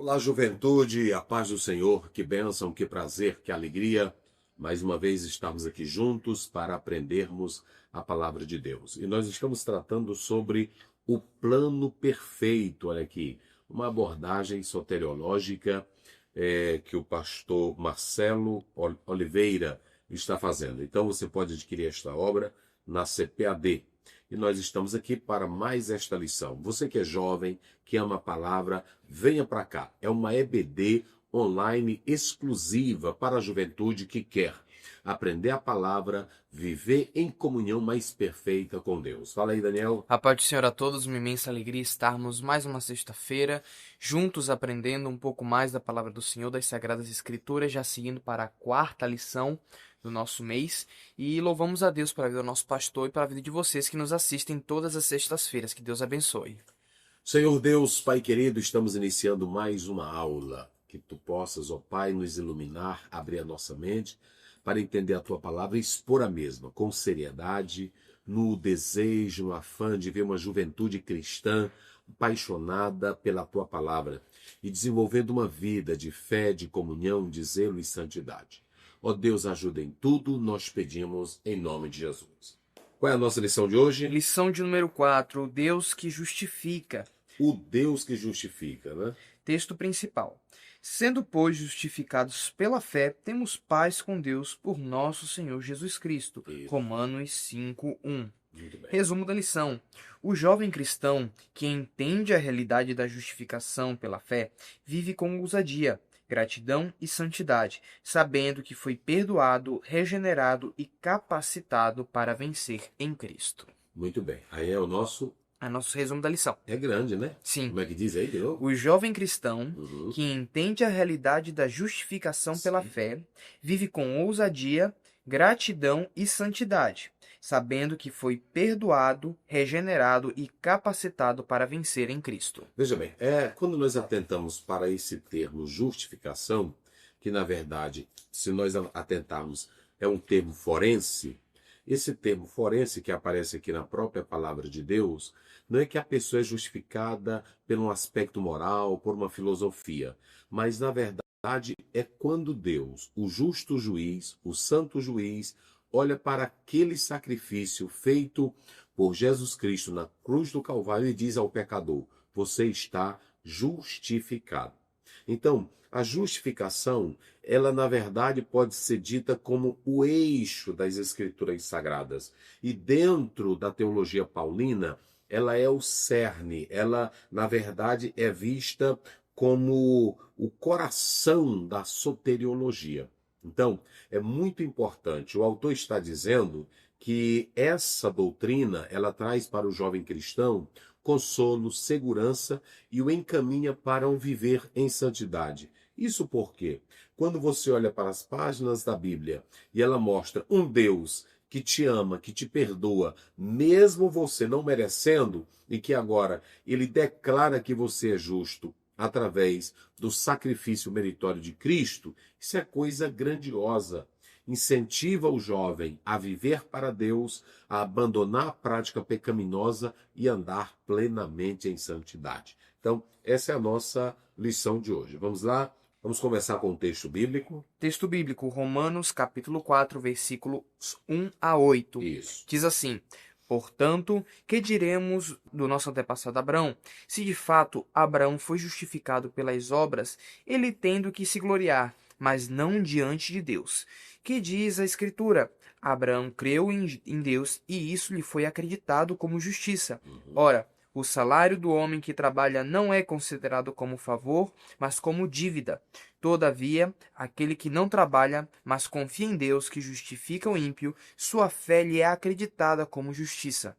Olá, juventude, a paz do Senhor, que bênção, que prazer, que alegria. Mais uma vez estamos aqui juntos para aprendermos a palavra de Deus. E nós estamos tratando sobre o plano perfeito, olha aqui, uma abordagem soteriológica que o pastor Marcelo Oliveira está fazendo. Então você pode adquirir esta obra na CPAD. E nós estamos aqui para mais esta lição. Você que é jovem, que ama a palavra, venha para cá. É uma EBD online exclusiva para a juventude que quer aprender a palavra, viver em comunhão mais perfeita com Deus. Fala aí, Daniel. A paz do Senhor a todos, uma imensa alegria estarmos mais uma sexta-feira juntos aprendendo um pouco mais da palavra do Senhor, das Sagradas Escrituras, já seguindo para a quarta lição do nosso mês. E louvamos a Deus pela vida do nosso pastor e pela vida de vocês que nos assistem todas as sextas-feiras. Que Deus abençoe. Senhor Deus, Pai querido, estamos iniciando mais uma aula. Que Tu possas, ó Pai, nos iluminar, abrir a nossa mente para entender a Tua palavra e expor a mesma com seriedade, no desejo, no afã de ver uma juventude cristã apaixonada pela Tua palavra e desenvolvendo uma vida de fé, de comunhão, de zelo e santidade. Ó Deus, ajuda em tudo, nós pedimos em nome de Jesus. Qual é a nossa lição de hoje? Lição de número 4, o Deus que justifica. O Deus que justifica, né? Texto principal. Sendo, pois, justificados pela fé, temos paz com Deus por nosso Senhor Jesus Cristo. Isso. Romanos 5:1. Muito bem. Resumo da lição. O jovem cristão que entende a realidade da justificação pela fé vive com ousadia, gratidão e santidade, sabendo que foi perdoado, regenerado e capacitado para vencer em Cristo. Muito bem. Aí é o nosso. É nosso resumo da lição. É grande, né? Sim. Como é que diz aí de novo? O jovem cristão Uhum. que entende a realidade da justificação pela fé vive com ousadia, gratidão e santidade, sabendo que foi perdoado, regenerado e capacitado para vencer em Cristo. Veja bem, quando nós atentamos para esse termo justificação, que na verdade, se nós atentarmos, é um termo forense, esse termo forense que aparece aqui na própria palavra de Deus, não é que a pessoa é justificada por um aspecto moral, por uma filosofia, mas na verdade é quando Deus, o justo juiz, o santo juiz, olha para aquele sacrifício feito por Jesus Cristo na cruz do Calvário e diz ao pecador: você está justificado. Então, a justificação, ela na verdade pode ser dita como o eixo das Escrituras Sagradas. E dentro da teologia paulina, ela é o cerne, ela na verdade é vista como o coração da soteriologia. Então, é muito importante. O autor está dizendo que essa doutrina, ela traz para o jovem cristão consolo, segurança e o encaminha para um viver em santidade. Isso porque, quando você olha para as páginas da Bíblia e ela mostra um Deus que te ama, que te perdoa, mesmo você não merecendo, e que agora ele declara que você é justo através do sacrifício meritório de Cristo, isso é coisa grandiosa. Incentiva o jovem a viver para Deus, a abandonar a prática pecaminosa e andar plenamente em santidade. Então, essa é a nossa lição de hoje. Vamos lá? Vamos começar com o texto bíblico. Texto bíblico, Romanos capítulo 4, versículos 1 a 8. Isso. Diz assim: portanto, que diremos do nosso antepassado Abraão? Se de fato Abraão foi justificado pelas obras, ele tendo que se gloriar, mas não diante de Deus. Que diz a Escritura? Abraão creu em Deus e isso lhe foi acreditado como justiça. Ora, o salário do homem que trabalha não é considerado como favor, mas como dívida. Todavia, aquele que não trabalha, mas confia em Deus que justifica o ímpio, sua fé lhe é acreditada como justiça.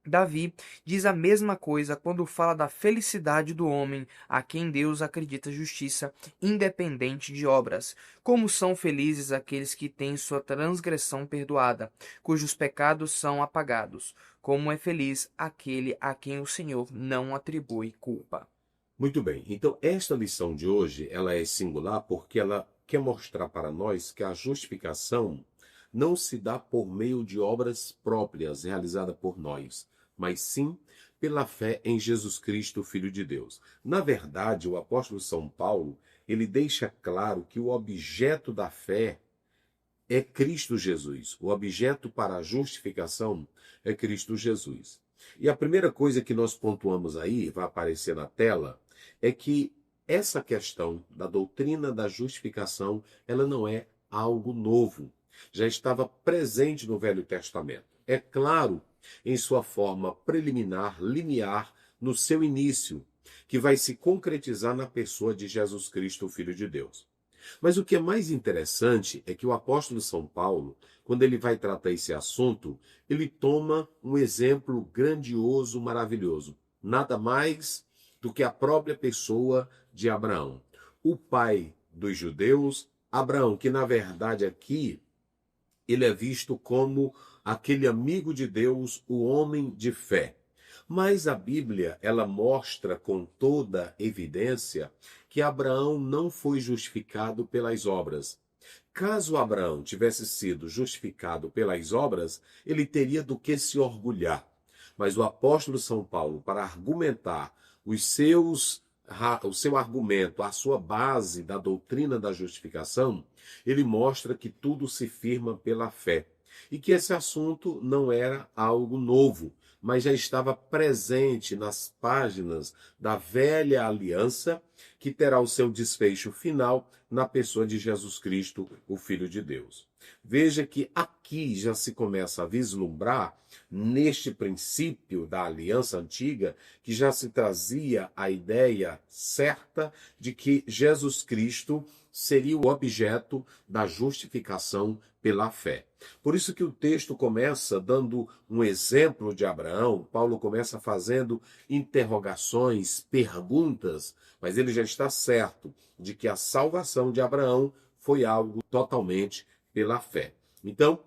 Davi diz a mesma coisa quando fala da felicidade do homem a quem Deus acredita justiça, independente de obras. Como são felizes aqueles que têm sua transgressão perdoada, cujos pecados são apagados. Como é feliz aquele a quem o Senhor não atribui culpa. Muito bem. Então, esta lição de hoje, ela é singular porque ela quer mostrar para nós que a justificação não se dá por meio de obras próprias realizadas por nós, mas sim pela fé em Jesus Cristo, Filho de Deus. Na verdade, o apóstolo São Paulo, ele deixa claro que o objeto da fé é Cristo Jesus. O objeto para a justificação é Cristo Jesus. E a primeira coisa que nós pontuamos aí, vai aparecer na tela, é que essa questão da doutrina da justificação, ela não é algo novo. Já estava presente no Velho Testamento. É claro, em sua forma preliminar, limiar, no seu início, que vai se concretizar na pessoa de Jesus Cristo, o Filho de Deus. Mas o que é mais interessante é que o apóstolo São Paulo, quando ele vai tratar esse assunto, ele toma um exemplo grandioso, maravilhoso. Nada mais do que a própria pessoa de Abraão. O pai dos judeus, Abraão, que na verdade aqui ele é visto como aquele amigo de Deus, o homem de fé. Mas a Bíblia, ela mostra com toda evidência que Abraão não foi justificado pelas obras. Caso Abraão tivesse sido justificado pelas obras, ele teria do que se orgulhar. Mas o apóstolo São Paulo, para argumentar o seu argumento, a sua base da doutrina da justificação, ele mostra que tudo se firma pela fé. E que esse assunto não era algo novo, mas já estava presente nas páginas da velha aliança, que terá o seu desfecho final na pessoa de Jesus Cristo, o Filho de Deus. Veja que aqui já se começa a vislumbrar, neste princípio da aliança antiga, que já se trazia a ideia certa de que Jesus Cristo seria o objeto da justificação pela fé. Por isso que o texto começa dando um exemplo de Abraão. Paulo começa fazendo interrogações, perguntas, mas ele já está certo de que a salvação de Abraão foi algo totalmente pela fé. Então,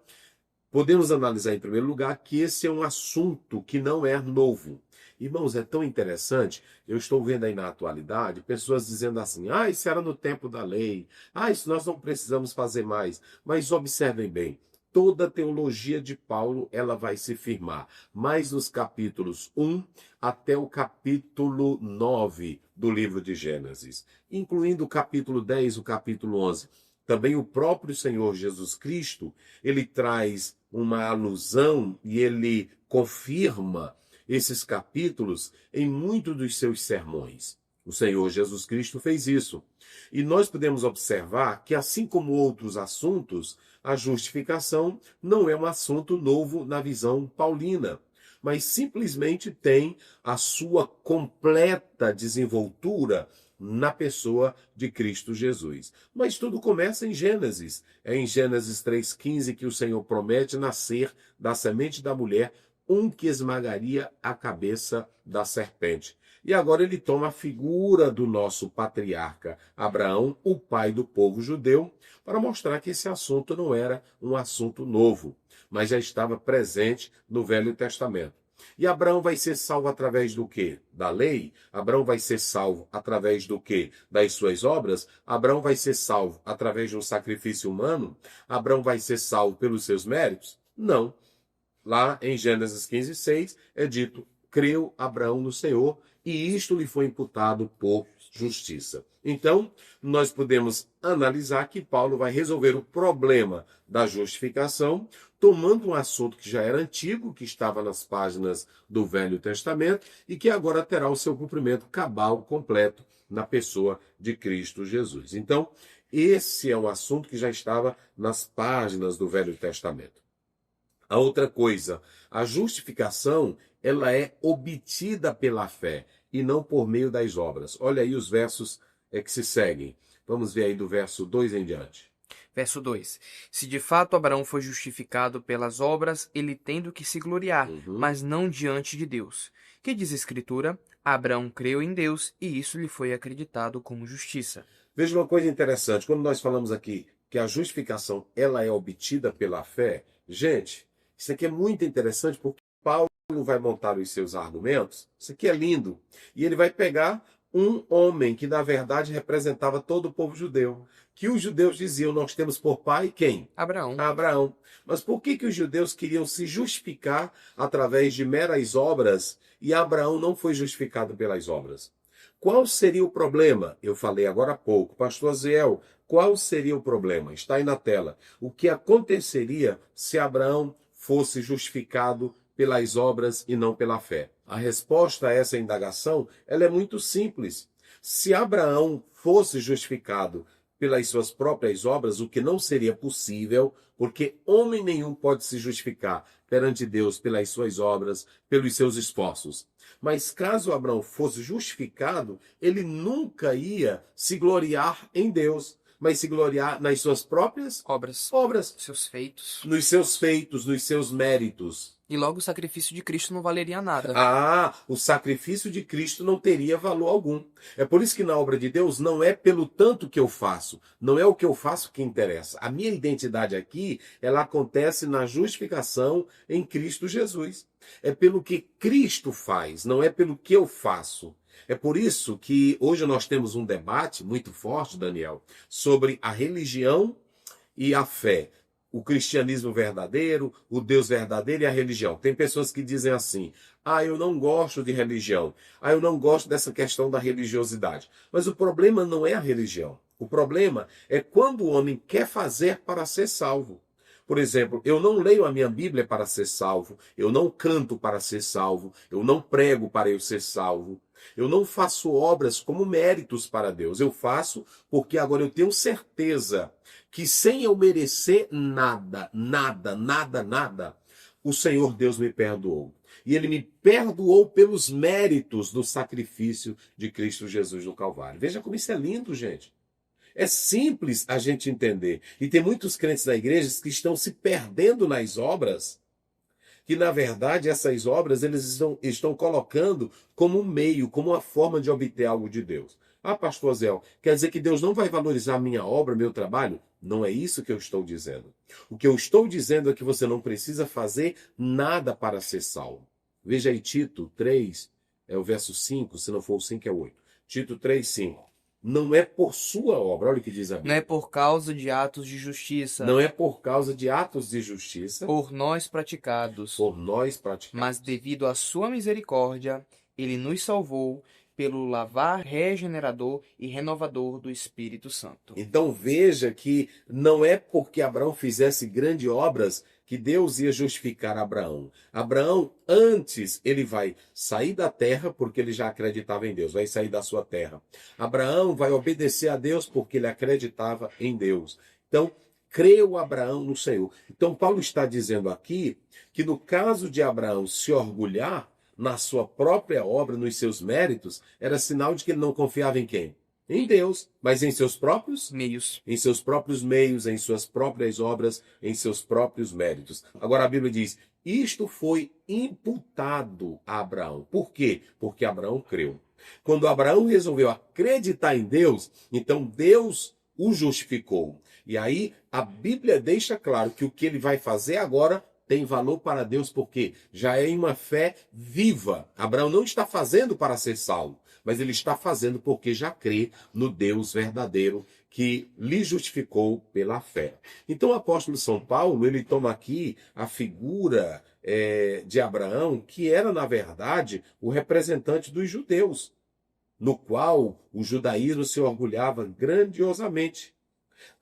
podemos analisar em primeiro lugar que esse é um assunto que não é novo. Irmãos, é tão interessante, eu estou vendo aí na atualidade pessoas dizendo assim, isso era no tempo da lei, isso nós não precisamos fazer mais. Mas observem bem, toda a teologia de Paulo ela vai se firmar, mais nos capítulos 1 até o capítulo 9 do livro de Gênesis, incluindo o capítulo 10, o capítulo 11. Também o próprio Senhor Jesus Cristo, ele traz uma alusão e ele confirma esses capítulos em muitos dos seus sermões. O Senhor Jesus Cristo fez isso. E nós podemos observar que, assim como outros assuntos, a justificação não é um assunto novo na visão paulina, mas simplesmente tem a sua completa desenvoltura na pessoa de Cristo Jesus. Mas tudo começa em Gênesis. É em Gênesis 3,15 que o Senhor promete nascer da semente da mulher um que esmagaria a cabeça da serpente. E agora ele toma a figura do nosso patriarca Abraão, o pai do povo judeu, para mostrar que esse assunto não era um assunto novo, mas já estava presente no Velho Testamento. E Abraão vai ser salvo através do quê? Da lei? Abraão vai ser salvo através do quê? Das suas obras? Abraão vai ser salvo através de um sacrifício humano? Abraão vai ser salvo pelos seus méritos? Não. Lá em Gênesis 15:6 é dito, creu Abraão no Senhor e isto lhe foi imputado por justiça. Então, nós podemos analisar que Paulo vai resolver o problema da justificação, tomando um assunto que já era antigo, que estava nas páginas do Velho Testamento e que agora terá o seu cumprimento cabal, completo, na pessoa de Cristo Jesus. Então, esse é um assunto que já estava nas páginas do Velho Testamento. A outra coisa, a justificação, ela é obtida pela fé e não por meio das obras. Olha aí os versos que se seguem. Vamos ver aí do verso 2 em diante. Verso 2. Se de fato Abraão foi justificado pelas obras, ele tendo que se gloriar, mas não diante de Deus. Que diz a Escritura? Abraão creu em Deus e isso lhe foi acreditado como justiça. Veja uma coisa interessante. Quando nós falamos aqui que a justificação ela é obtida pela fé, gente, isso aqui é muito interessante porque Paulo vai montar os seus argumentos. Isso aqui é lindo. E ele vai pegar um homem que, na verdade, representava todo o povo judeu. Que os judeus diziam, nós temos por pai quem? Abraão. Abraão. Mas por que os judeus queriam se justificar através de meras obras e Abraão não foi justificado pelas obras? Qual seria o problema? Eu falei agora há pouco. Pastor Aziel, qual seria o problema? Está aí na tela. O que aconteceria se Abraão fosse justificado pelas obras e não pela fé? A resposta a essa indagação, ela é muito simples. Se Abraão fosse justificado pelas suas próprias obras, o que não seria possível, porque homem nenhum pode se justificar perante Deus pelas suas obras, pelos seus esforços. Mas caso Abraão fosse justificado, ele nunca ia se gloriar em Deus, mas se gloriar nas suas próprias obras, seus feitos. nos seus méritos. E logo o sacrifício de Cristo não valeria nada. O sacrifício de Cristo não teria valor algum. É por isso que na obra de Deus não é pelo tanto que eu faço, não é o que eu faço que interessa. A minha identidade aqui, ela acontece na justificação em Cristo Jesus. É pelo que Cristo faz, não é pelo que eu faço. É por isso que hoje nós temos um debate muito forte, Daniel, sobre a religião e a fé. O cristianismo verdadeiro, o Deus verdadeiro e a religião. Tem pessoas que dizem assim, eu não gosto de religião, eu não gosto dessa questão da religiosidade. Mas o problema não é a religião. O problema é quando o homem quer fazer para ser salvo. Por exemplo, eu não leio a minha Bíblia para ser salvo, eu não canto para ser salvo, eu não prego para eu ser salvo. Eu não faço obras como méritos para Deus. Eu faço porque agora eu tenho certeza que sem eu merecer nada, o Senhor Deus me perdoou. E Ele me perdoou pelos méritos do sacrifício de Cristo Jesus no Calvário. Veja como isso é lindo, gente. É simples a gente entender. E tem muitos crentes na igreja que estão se perdendo nas obras, que na verdade essas obras eles estão colocando como um meio, como uma forma de obter algo de Deus. Pastor Zé, quer dizer que Deus não vai valorizar a minha obra, meu trabalho? Não é isso que eu estou dizendo. O que eu estou dizendo é que você não precisa fazer nada para ser salvo. Veja aí Tito 3, é o verso 5, se não for o 5 é o 8. Tito 3, 5. Não é por sua obra, olha o que diz a Bíblia. Não é por causa de atos de justiça. Não é por causa de atos de justiça. Por nós praticados. Por nós praticados. Mas devido à sua misericórdia, Ele nos salvou pelo lavar regenerador e renovador do Espírito Santo. Então veja que não é porque Abraão fizesse grandes obras que Deus ia justificar Abraão. Abraão, antes, ele vai sair da terra porque ele já acreditava em Deus, vai sair da sua terra. Abraão vai obedecer a Deus porque ele acreditava em Deus. Então, creu Abraão no Senhor. Então, Paulo está dizendo aqui que no caso de Abraão se orgulhar na sua própria obra, nos seus méritos, era sinal de que ele não confiava em quem? Em Deus, mas em seus próprios meios. Em seus próprios meios, em suas próprias obras, em seus próprios méritos. Agora a Bíblia diz, isto foi imputado a Abraão. Por quê? Porque Abraão creu. Quando Abraão resolveu acreditar em Deus, então Deus o justificou. E aí a Bíblia deixa claro que o que ele vai fazer agora tem valor para Deus, porque já é uma fé viva. Abraão não está fazendo para ser salvo, mas ele está fazendo porque já crê no Deus verdadeiro que lhe justificou pela fé. Então o apóstolo São Paulo, ele toma aqui a figura de Abraão, que era, na verdade, o representante dos judeus, no qual o judaísmo se orgulhava grandiosamente.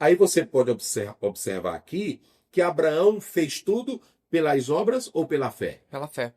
Aí você pode observar aqui que Abraão fez tudo pelas obras ou pela fé? Pela fé.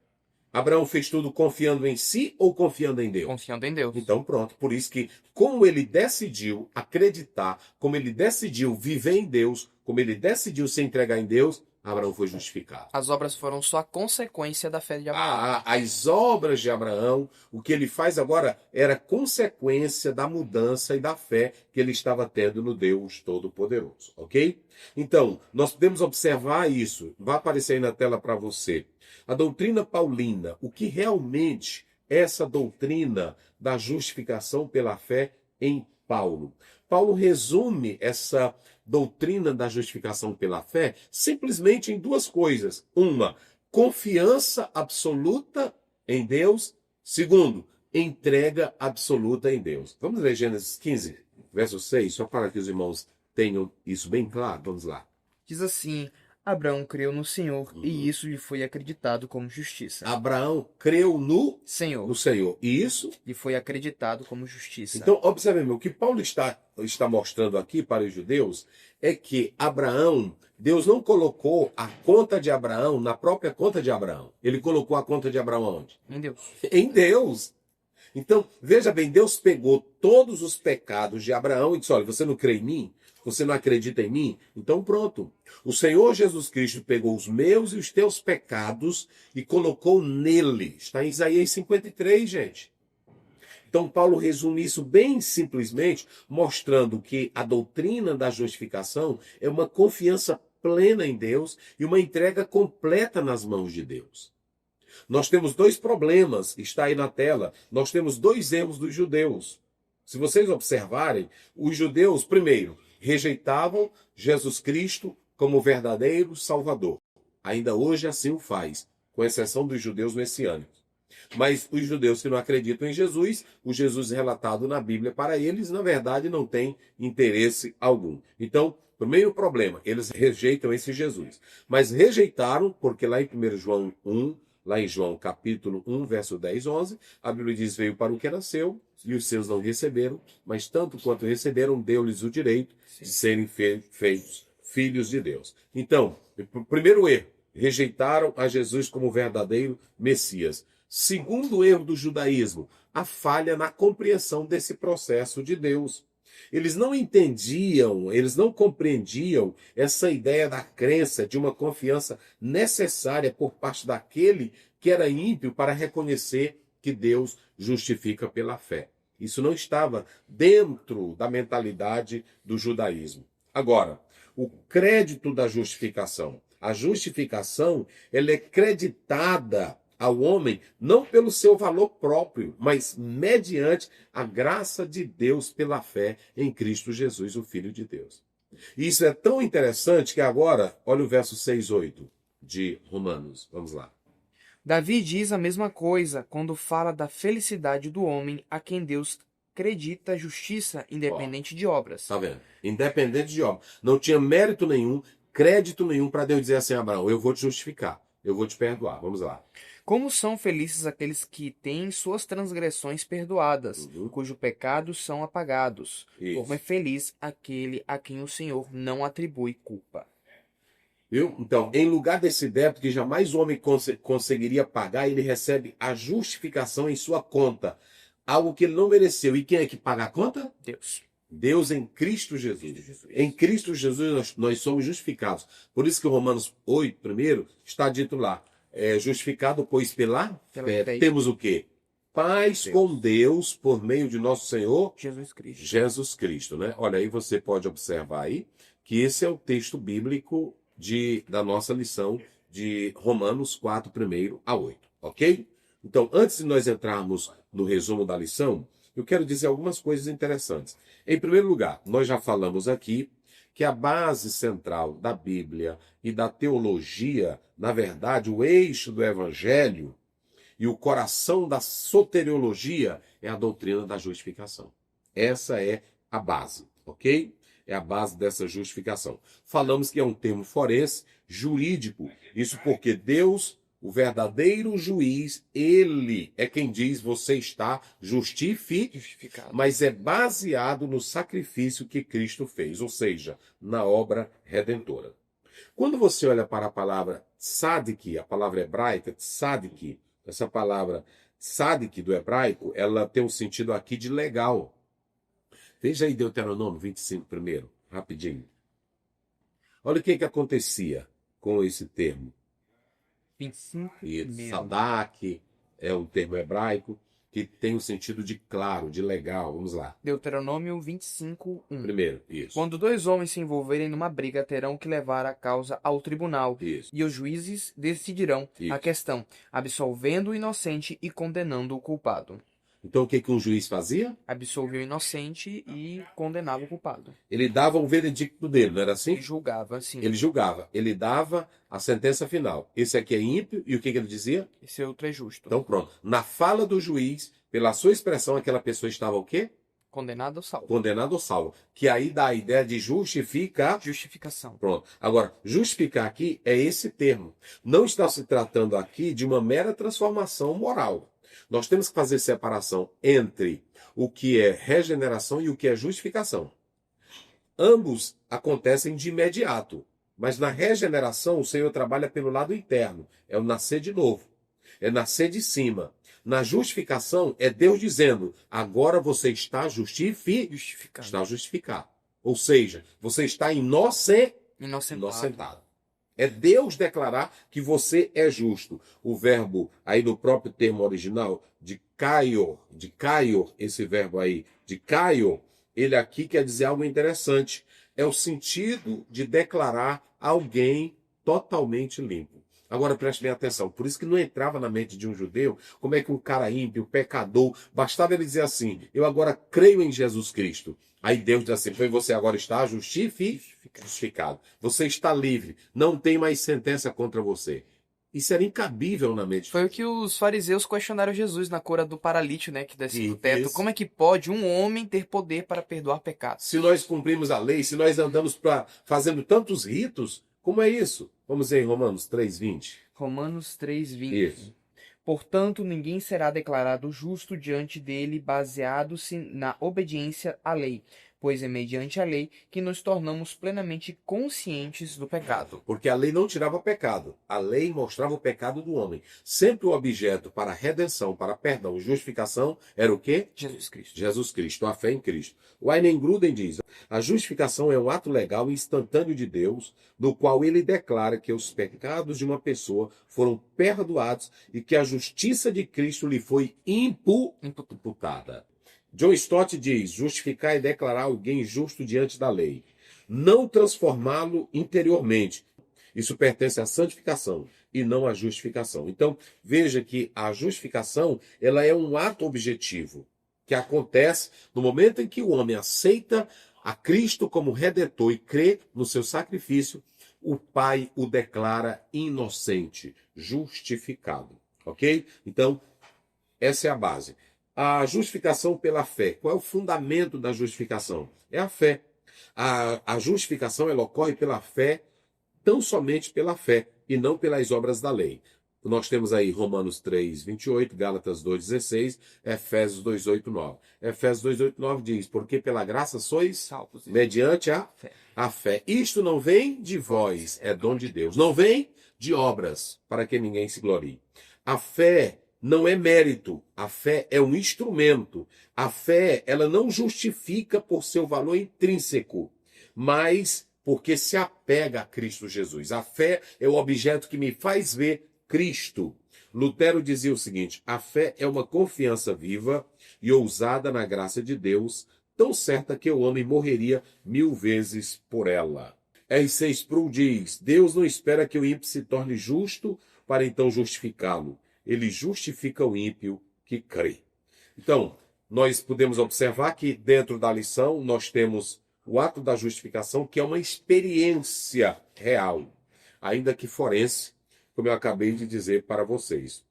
Abraão fez tudo confiando em si ou confiando em Deus? Confiando em Deus. Então pronto, por isso que como ele decidiu acreditar, como ele decidiu viver em Deus, como ele decidiu se entregar em Deus, Abraão foi justificado. As obras foram só consequência da fé de Abraão. As obras de Abraão, o que ele faz agora era consequência da mudança e da fé que ele estava tendo no Deus Todo-Poderoso, ok? Então, nós podemos observar isso. Vai aparecer aí na tela para você. A doutrina paulina, o que realmente é essa doutrina da justificação pela fé em Paulo? Paulo resume essa doutrina da justificação pela fé simplesmente em duas coisas. Uma, confiança absoluta em Deus. Segundo, entrega absoluta em Deus. Vamos ler Gênesis 15, verso 6, só para que os irmãos tenham isso bem claro. Vamos lá. Diz assim: Abraão creu no Senhor, e isso lhe foi acreditado como justiça. Abraão creu no Senhor, Senhor. E isso? lhe foi acreditado como justiça. Então, observe, o que Paulo está mostrando aqui para os judeus é que Abraão, Deus não colocou a conta de Abraão na própria conta de Abraão. Ele colocou a conta de Abraão onde? Em Deus. Em Deus. Então, veja bem, Deus pegou todos os pecados de Abraão e disse, olha, você não crê em mim? Você não acredita em mim? Então pronto. O Senhor Jesus Cristo pegou os meus e os teus pecados e colocou nele. Está em Isaías 53, gente. Então Paulo resume isso bem simplesmente, mostrando que a doutrina da justificação é uma confiança plena em Deus e uma entrega completa nas mãos de Deus. Nós temos dois problemas, está aí na tela. Nós temos dois erros dos judeus. Se vocês observarem, os judeus, primeiro, rejeitavam Jesus Cristo como verdadeiro Salvador. Ainda hoje assim o faz, com exceção dos judeus messiânicos. Mas os judeus que não acreditam em Jesus, o Jesus relatado na Bíblia para eles, na verdade, não tem interesse algum. Então, primeiro problema, eles rejeitam esse Jesus. Mas rejeitaram, porque lá em 1 João 1, lá em João capítulo 1, verso 10, 11, a Bíblia diz, veio para o que era seu, e os seus não receberam, mas tanto quanto receberam, deu-lhes o direito de serem feitos filhos de Deus. Então, primeiro erro, rejeitaram a Jesus como verdadeiro Messias. Segundo erro do judaísmo, a falha na compreensão desse processo de Deus. Eles não entendiam, eles não compreendiam essa ideia da crença, de uma confiança necessária por parte daquele que era ímpio para reconhecer que Deus justifica pela fé. Isso não estava dentro da mentalidade do judaísmo. Agora, o crédito da justificação. A justificação, ela é creditada ao homem não pelo seu valor próprio, mas mediante a graça de Deus pela fé em Cristo Jesus, o Filho de Deus. E isso é tão interessante que agora, olha o verso 6, 8 de Romanos. Vamos lá. Davi diz a mesma coisa quando fala da felicidade do homem a quem Deus acredita justiça independente de obras. Tá vendo? Independente de obras. Não tinha mérito nenhum, crédito nenhum para Deus dizer assim, Abraão, eu vou te justificar, eu vou te perdoar. Vamos lá. Como são felizes aqueles que têm suas transgressões perdoadas, cujo pecados são apagados. Isso. Como é feliz aquele a quem o Senhor não atribui culpa. Viu? Então, em lugar desse débito que jamais o homem conseguiria pagar, ele recebe a justificação em sua conta. Algo que ele não mereceu. E quem é que paga a conta? Deus. Deus em Cristo Jesus. Em Cristo Jesus nós somos justificados. Por isso que o Romanos 8, primeiro, está dito lá. Justificado, pois pela fé. Temos o quê? Paz com Deus por meio de nosso Senhor Jesus Cristo, né? Olha aí, você pode observar aí que esse é o texto bíblico da nossa lição de Romanos 4, 1 a 8, ok? Então, antes de nós entrarmos no resumo da lição, eu quero dizer algumas coisas interessantes. Em primeiro lugar, nós já falamos aqui que a base central da Bíblia e da teologia, na verdade, o eixo do Evangelho e o coração da soteriologia é a doutrina da justificação. Essa é a base, ok? É a base dessa justificação. Falamos que é um termo forense, jurídico. Isso porque Deus, o verdadeiro juiz, ele é quem diz você está justificado. Mas é baseado no sacrifício que Cristo fez, ou seja, na obra redentora. Quando você olha para a palavra tzadik, a palavra hebraica, tzadik, essa palavra tzadik do hebraico, ela tem um sentido aqui de legal. Veja aí Deuteronômio 25 primeiro, rapidinho. Olha o que acontecia com esse termo. 25 E Sadak é um termo hebraico que tem o sentido de claro, de legal. Vamos lá. Deuteronômio 25, 1. Primeiro, isso. Quando dois homens se envolverem numa briga, terão que levar a causa ao tribunal. Isso. E os juízes decidirão a questão, absolvendo o inocente e condenando o culpado. Então o que um juiz fazia? Absolvia o inocente e condenava o culpado. Ele dava um veredicto dele, não era assim? Ele julgava, sim. Ele julgava. Ele dava a sentença final. Esse aqui é ímpio, e o que ele dizia? Esse outro é justo. Então pronto. Na fala do juiz Pela sua expressão, aquela pessoa estava o quê? Condenado ou salvo. Condenado ou salvo. Que aí dá a ideia de Justificação. Pronto. Agora, justificar aqui é esse termo. Não está se tratando aqui de uma mera transformação moral. Nós temos que fazer separação entre o que é regeneração e o que é justificação. Ambos acontecem de imediato, mas na regeneração o Senhor trabalha pelo lado interno, é o nascer de novo, é nascer de cima. Na justificação é Deus dizendo, agora você está Justificado. está justificado. Ou seja, você está inocentado. É Deus declarar que você é justo. O verbo, aí no próprio termo original, de caior, esse verbo aí, de caior, ele aqui quer dizer algo interessante. É o sentido de declarar alguém totalmente limpo. Agora preste bem atenção, por isso que não entrava na mente de um judeu como é que um cara ímpio, pecador, bastava ele dizer assim, eu agora creio em Jesus Cristo. Aí Deus diz assim, pois você agora está justificado. Você está livre, não tem mais sentença contra você. Isso era incabível na mente. Foi o que os fariseus questionaram Jesus na cura do paralítico, né, que desce do teto. Isso. Como é que pode um homem ter poder para perdoar pecados? Se nós cumprimos a lei, se nós andamos fazendo tantos ritos, como é isso? Vamos ver em Romanos 3:20. Romanos 3:20. Isso. Portanto, ninguém será declarado justo diante dele baseado-se na obediência à lei, pois é mediante a lei que nos tornamos plenamente conscientes do pecado. Porque a lei não tirava pecado. A lei mostrava o pecado do homem. Sempre o objeto para redenção, para perdão e justificação era o quê? Jesus Cristo. Jesus Cristo, a fé em Cristo. O Ainen Gruden diz, a justificação é um ato legal e instantâneo de Deus, no qual ele declara que os pecados de uma pessoa foram perdoados e que a justiça de Cristo lhe foi imputada. John Stott diz, justificar é declarar alguém justo diante da lei, não transformá-lo interiormente. Isso pertence à santificação e não à justificação. Então, veja que a justificação ela é um ato objetivo que acontece no momento em que o homem aceita a Cristo como Redentor e crê no seu sacrifício, o Pai o declara inocente, justificado. Ok? Então, essa é a base. A justificação pela fé. Qual é o fundamento da justificação? É a fé. A justificação ela ocorre pela fé, tão somente pela fé, e não pelas obras da lei. Nós temos aí Romanos 3:28, Gálatas 2:16, Efésios 2:8-9. Efésios 2:8-9 diz, porque pela graça sois Salvos mediante a fé. Isto não vem de vós, é dom de Deus. Não vem de obras, para que ninguém se glorie. A fé não é mérito, a fé é um instrumento. A fé, ela não justifica por seu valor intrínseco, mas porque se apega a Cristo Jesus. A fé é o objeto que me faz ver Cristo. Lutero dizia o seguinte, a fé é uma confiança viva e ousada na graça de Deus, tão certa que o homem morreria 1000 vezes por ela. R.C. Sproul diz, Deus não espera que o ímpio se torne justo para então justificá-lo. Ele justifica o ímpio que crê. Então, nós podemos observar que dentro da lição nós temos o ato da justificação, que é uma experiência real, ainda que forense, como eu acabei de dizer para vocês.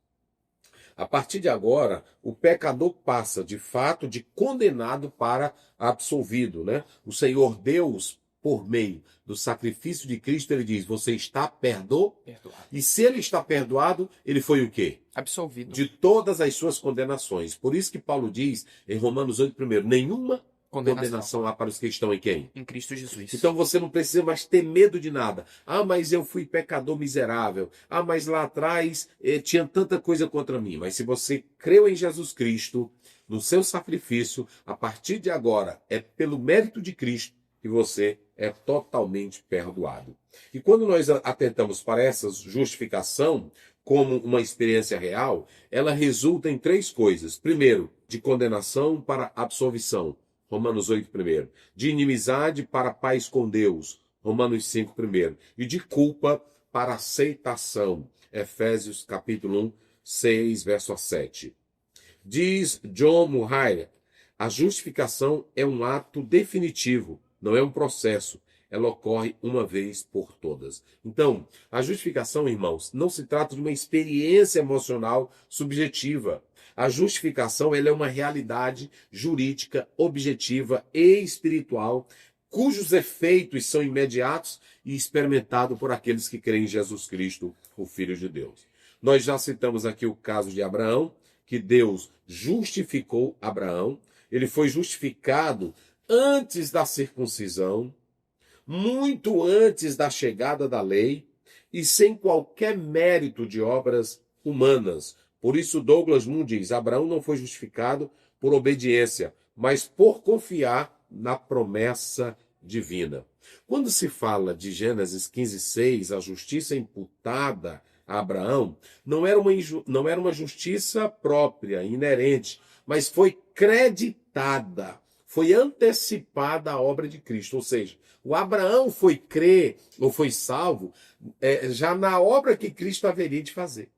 A partir de agora, o pecador passa, de fato, de condenado para absolvido, né? O Senhor Deus, por meio do sacrifício de Cristo, ele diz, você está perdoado. E se ele está perdoado, ele foi o quê? Absolvido. De todas as suas condenações. Por isso que Paulo diz, em Romanos 8, primeiro, nenhuma condenação há para os que estão em quem? Em Cristo Jesus. Então você não precisa mais ter medo de nada. Ah, mas eu fui pecador miserável. Ah, mas lá atrás tinha tanta coisa contra mim. Mas se você creu em Jesus Cristo, no seu sacrifício, a partir de agora, é pelo mérito de Cristo que você é totalmente perdoado. E quando nós atentamos para essa justificação como uma experiência real, ela resulta em 3 coisas. Primeiro, de condenação para absolvição. Romanos 8, primeiro. De inimizade para paz com Deus. Romanos 5, primeiro. E de culpa para aceitação. Efésios capítulo 1, 6, verso 7. Diz John Murray, a justificação é um ato definitivo, não é um processo. Ela ocorre uma vez por todas. Então, a justificação, irmãos, não se trata de uma experiência emocional subjetiva. A justificação ela é uma realidade jurídica, objetiva e espiritual, cujos efeitos são imediatos e experimentados por aqueles que creem em Jesus Cristo, o Filho de Deus. Nós já citamos aqui o caso de Abraão, que Deus justificou Abraão. Ele foi justificado antes da circuncisão, muito antes da chegada da lei e sem qualquer mérito de obras humanas. Por isso Douglas Moon diz: Abraão não foi justificado por obediência, mas por confiar na promessa divina. Quando se fala de Gênesis 15:6, a justiça imputada a Abraão não era uma justiça própria, inerente, mas foi creditada, foi antecipada à obra de Cristo. Ou seja, o Abraão foi crer, ou foi salvo, já na obra que Cristo haveria de fazer.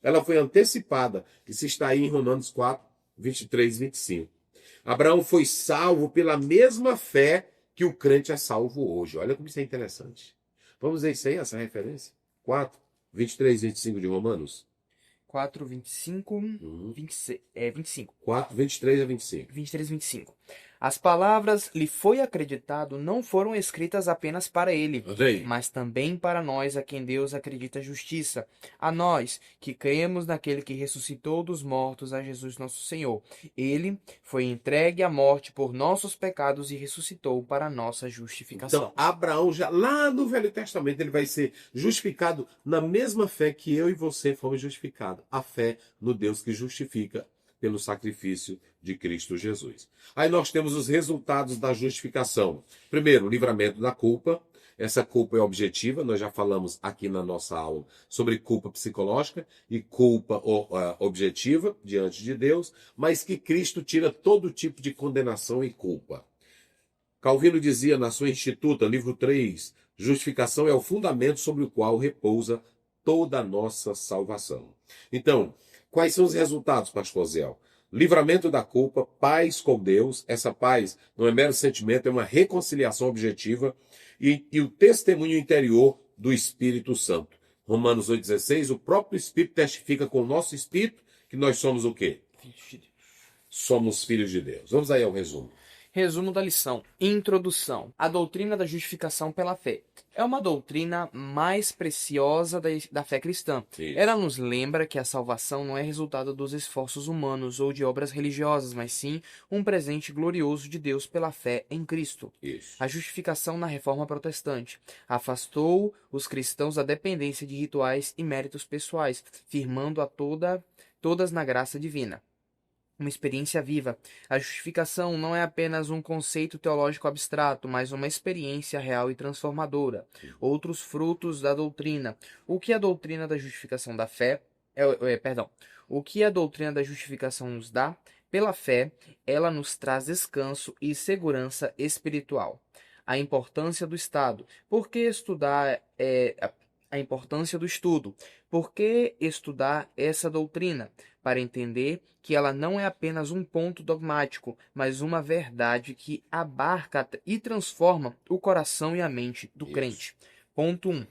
Ela foi antecipada. Isso está aí em Romanos 4, 23 e 25. Abraão foi salvo pela mesma fé que o crente é salvo hoje. Olha como isso é interessante. Vamos ver isso aí, essa referência? 4, 23 e 25 de Romanos. 4, 25, 25. 4, 23 a 25. 23 e 25. As palavras lhe foi acreditado não foram escritas apenas para ele, mas também para nós a quem Deus acredita justiça, a nós que cremos naquele que ressuscitou dos mortos, a Jesus nosso Senhor. Ele foi entregue à morte por nossos pecados e ressuscitou para nossa justificação. Então, Abraão, já lá no Velho Testamento, ele vai ser justificado na mesma fé que eu e você fomos justificados. A fé no Deus que justifica pelo sacrifício de Cristo Jesus. Aí nós temos os resultados da justificação. Primeiro, o livramento da culpa. Essa culpa é objetiva, nós já falamos aqui na nossa aula sobre culpa psicológica e culpa objetiva diante de Deus, mas que Cristo tira todo tipo de condenação e culpa. Calvino dizia na sua Instituta, livro 3, justificação é o fundamento sobre o qual repousa toda a nossa salvação. Então, quais são os resultados, pastor Zéu? Livramento da culpa, paz com Deus. Essa paz não é mero sentimento, é uma reconciliação objetiva e o testemunho interior do Espírito Santo. Romanos 8,16, o próprio Espírito testifica com o nosso Espírito que nós somos o quê? Somos filhos de Deus. Vamos aí ao resumo. Resumo da lição. Introdução. A doutrina da justificação pela fé. É uma doutrina mais preciosa da fé cristã. Isso. Ela nos lembra que a salvação não é resultado dos esforços humanos ou de obras religiosas, mas sim um presente glorioso de Deus pela fé em Cristo. Isso. A justificação na Reforma Protestante afastou os cristãos da dependência de rituais e méritos pessoais, firmando todas na graça divina. Uma experiência viva. A justificação não é apenas um conceito teológico abstrato, mas uma experiência real e transformadora. Outros frutos da doutrina. O que a doutrina da justificação da fé... O que a doutrina da justificação nos dá? Pela fé, ela nos traz descanso e segurança espiritual. A importância do Estado. Por que estudar a importância do estudo? Por que estudar essa doutrina? Para entender que ela não é apenas um ponto dogmático, mas uma verdade que abarca e transforma o coração e a mente do crente. Ponto 1.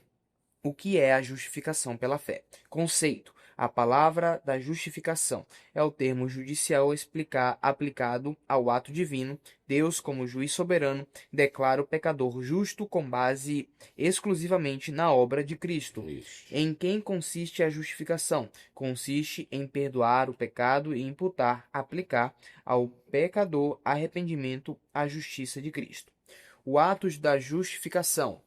O que é a justificação pela fé? Conceito. A palavra da justificação é o termo judicial aplicado ao ato divino. Deus, como juiz soberano, declara o pecador justo com base exclusivamente na obra de Cristo. Isso. Em quem consiste a justificação? Consiste em perdoar o pecado e aplicar ao pecador arrependimento à justiça de Cristo. O ato da justificação.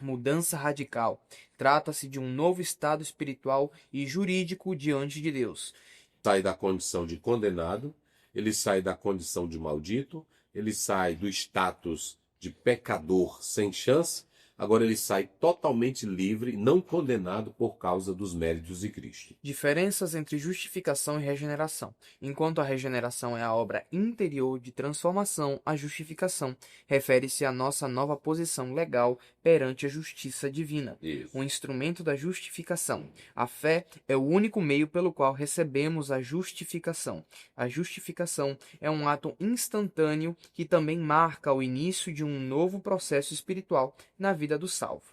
Mudança radical. Trata-se de um novo estado espiritual e jurídico diante de Deus. Sai da condição de condenado, ele sai da condição de maldito, ele sai do status de pecador sem chance, agora ele sai totalmente livre, não condenado por causa dos méritos de Cristo. Diferenças entre justificação e regeneração. Enquanto a regeneração é a obra interior de transformação, a justificação refere-se à nossa nova posição legal perante a justiça divina. Isso. Um instrumento da justificação. A fé é o único meio pelo qual recebemos a justificação. A justificação é um ato instantâneo que também marca o início de um novo processo espiritual na vida do salvo.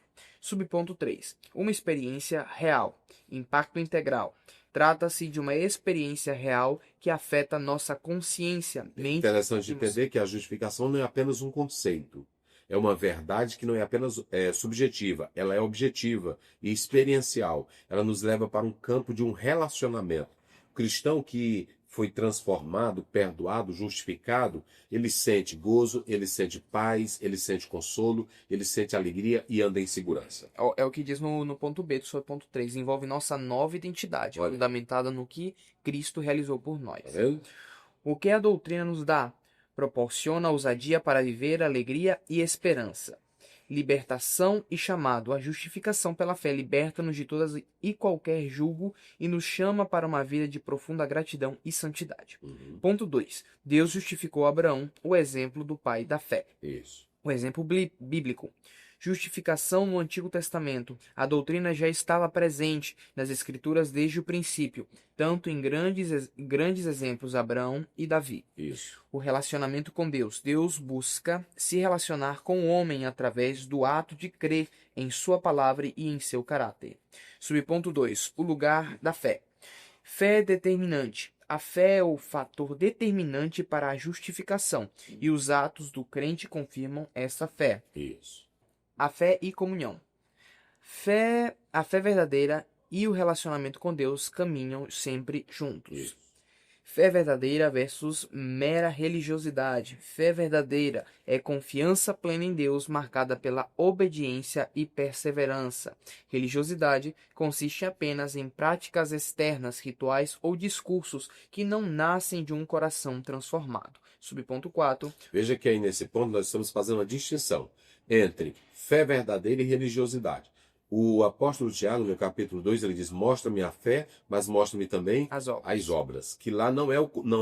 Subponto 3. Uma experiência real. Impacto integral. Trata-se de uma experiência real que afeta nossa consciência, É mente interessante e emoção. entender que a justificação não é apenas um conceito. É uma verdade que não é apenas subjetiva, ela é objetiva e experiencial. Ela nos leva para um campo de um relacionamento. O cristão que foi transformado, perdoado, justificado, ele sente gozo, ele sente paz, ele sente consolo, ele sente alegria e anda em segurança. É o que diz no ponto B do seu ponto 3. Envolve nossa nova identidade, Olha. fundamentada no que Cristo realizou por nós. Tá vendo? O que a doutrina nos dá? Proporciona ousadia para viver alegria e esperança. Libertação e chamado. A justificação pela fé liberta-nos de todas e qualquer julgo e nos chama para uma vida de profunda gratidão e santidade. Ponto 2. Deus justificou Abraão, o exemplo do pai da fé. Isso. O exemplo bíblico. Justificação no Antigo Testamento. A doutrina já estava presente nas Escrituras desde o princípio, tanto em grandes exemplos Abraão e Davi. Isso. O relacionamento com Deus. Deus busca se relacionar com o homem através do ato de crer em sua palavra e em seu caráter. Subponto 2. O lugar da fé. Fé determinante. A fé é o fator determinante para a justificação, e os atos do crente confirmam essa fé. Isso. A fé e comunhão. A fé verdadeira e o relacionamento com Deus caminham sempre juntos. Isso. Fé verdadeira versus mera religiosidade. Fé verdadeira é confiança plena em Deus, marcada pela obediência e perseverança. Religiosidade consiste apenas em práticas externas, rituais ou discursos que não nascem de um coração transformado. Subponto 4. Veja que aí nesse ponto nós estamos fazendo uma distinção entre fé verdadeira e religiosidade. O apóstolo Tiago, no capítulo 2, ele diz, mostra-me a fé, mas mostra-me também as obras. Que lá não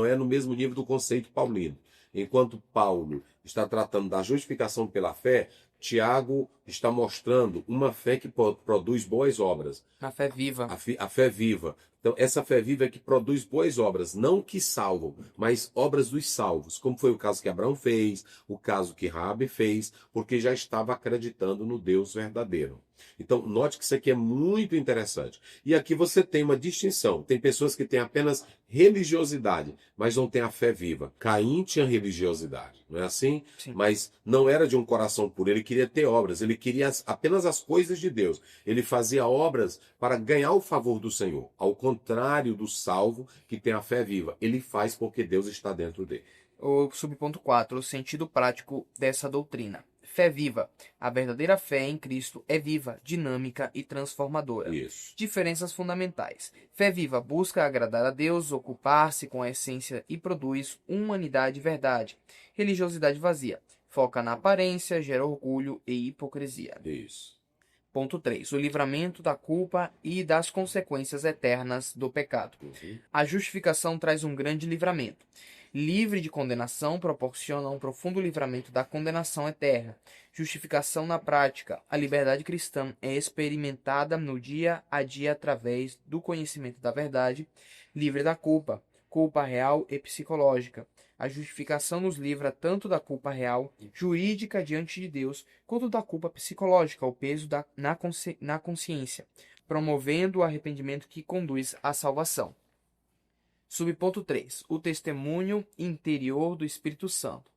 é no mesmo nível do conceito paulino. Enquanto Paulo está tratando da justificação pela fé, Tiago está mostrando uma fé que produz boas obras. A fé viva. A fé viva. Então, essa fé viva é que produz boas obras, não que salvam, mas obras dos salvos, como foi o caso que Abraão fez, o caso que Raabe fez, porque já estava acreditando no Deus verdadeiro. Então, note que isso aqui é muito interessante. E aqui você tem uma distinção. Tem pessoas que têm apenas religiosidade, mas não têm a fé viva. Caim tinha religiosidade, não é assim? Sim. Mas não era de um coração puro. Ele queria ter obras, ele queria apenas as coisas de Deus. Ele fazia obras para ganhar o favor do Senhor. Ao contrário do salvo, que tem a fé viva. Ele faz porque Deus está dentro dele. O subponto 4, o sentido prático dessa doutrina. Fé viva. A verdadeira fé em Cristo é viva, dinâmica e transformadora. Isso. Diferenças fundamentais. Fé viva busca agradar a Deus, ocupar-se com a essência e produz humanidade e verdade. Religiosidade vazia. Foca na aparência, gera orgulho e hipocrisia. Isso. Ponto 3. O livramento da culpa e das consequências eternas do pecado. A justificação traz um grande livramento. Livre de condenação, proporciona um profundo livramento da condenação eterna. Justificação na prática. A liberdade cristã é experimentada no dia a dia através do conhecimento da verdade, livre da culpa, culpa real e psicológica. A justificação nos livra tanto da culpa real, jurídica diante de Deus, quanto da culpa psicológica, o peso na consciência, promovendo o arrependimento que conduz à salvação. Subponto 3. O testemunho interior do Espírito Santo.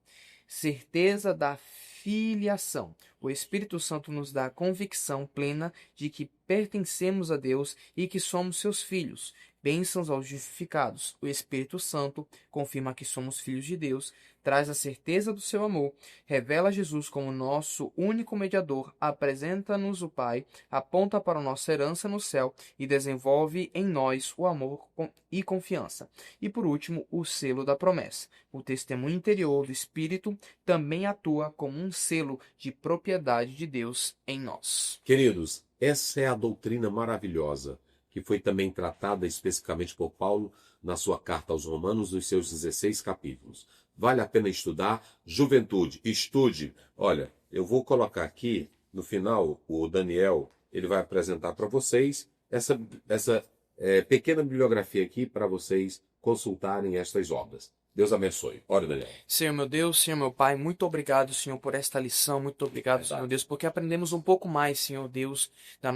Certeza da filiação. O Espírito Santo nos dá a convicção plena de que pertencemos a Deus e que somos seus filhos. Bênçãos aos justificados. O Espírito Santo confirma que somos filhos de Deus, traz a certeza do seu amor, revela Jesus como nosso único mediador, apresenta-nos o Pai, aponta para a nossa herança no céu e desenvolve em nós o amor e confiança. E por último, o selo da promessa. O testemunho interior do Espírito também atua como um selo de propriedade de Deus em nós. Queridos, essa é a doutrina maravilhosa que foi também tratada especificamente por Paulo na sua carta aos Romanos, nos seus 16 capítulos. Vale a pena estudar. Juventude, estude. Olha, eu vou colocar aqui, no final, o Daniel, ele vai apresentar para vocês essa pequena bibliografia aqui para vocês consultarem estas obras. Deus abençoe. Ora, Daniel. Senhor meu Deus, Senhor meu Pai, muito obrigado, Senhor, por esta lição, muito obrigado, Senhor Deus, porque aprendemos um pouco mais, Senhor Deus,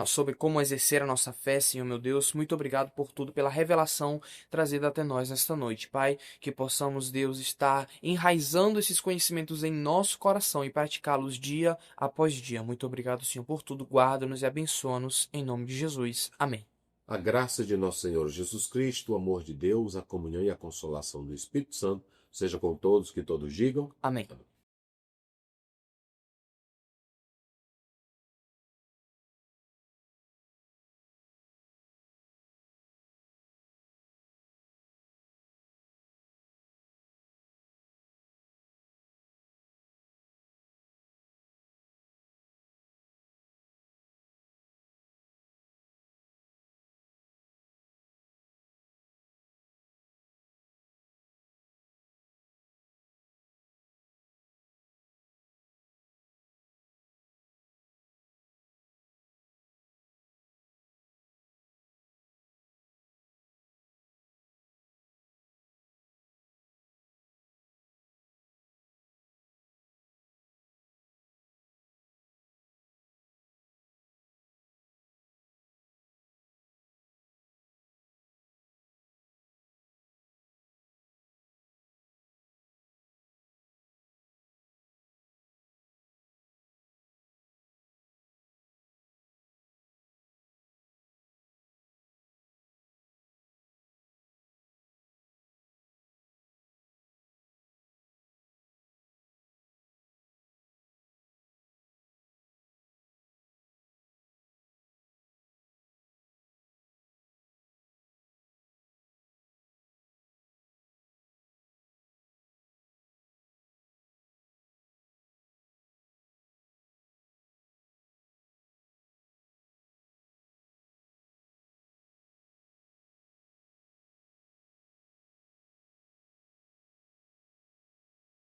sobre como exercer a nossa fé, Senhor meu Deus. Muito obrigado por tudo, pela revelação trazida até nós nesta noite, Pai, que possamos, Deus, estar enraizando esses conhecimentos em nosso coração e praticá-los dia após dia. Muito obrigado, Senhor, por tudo. Guarda-nos e abençoa-nos, em nome de Jesus. Amém. A graça de nosso Senhor Jesus Cristo, o amor de Deus, a comunhão e a consolação do Espírito Santo seja com todos, que todos digam. Amém.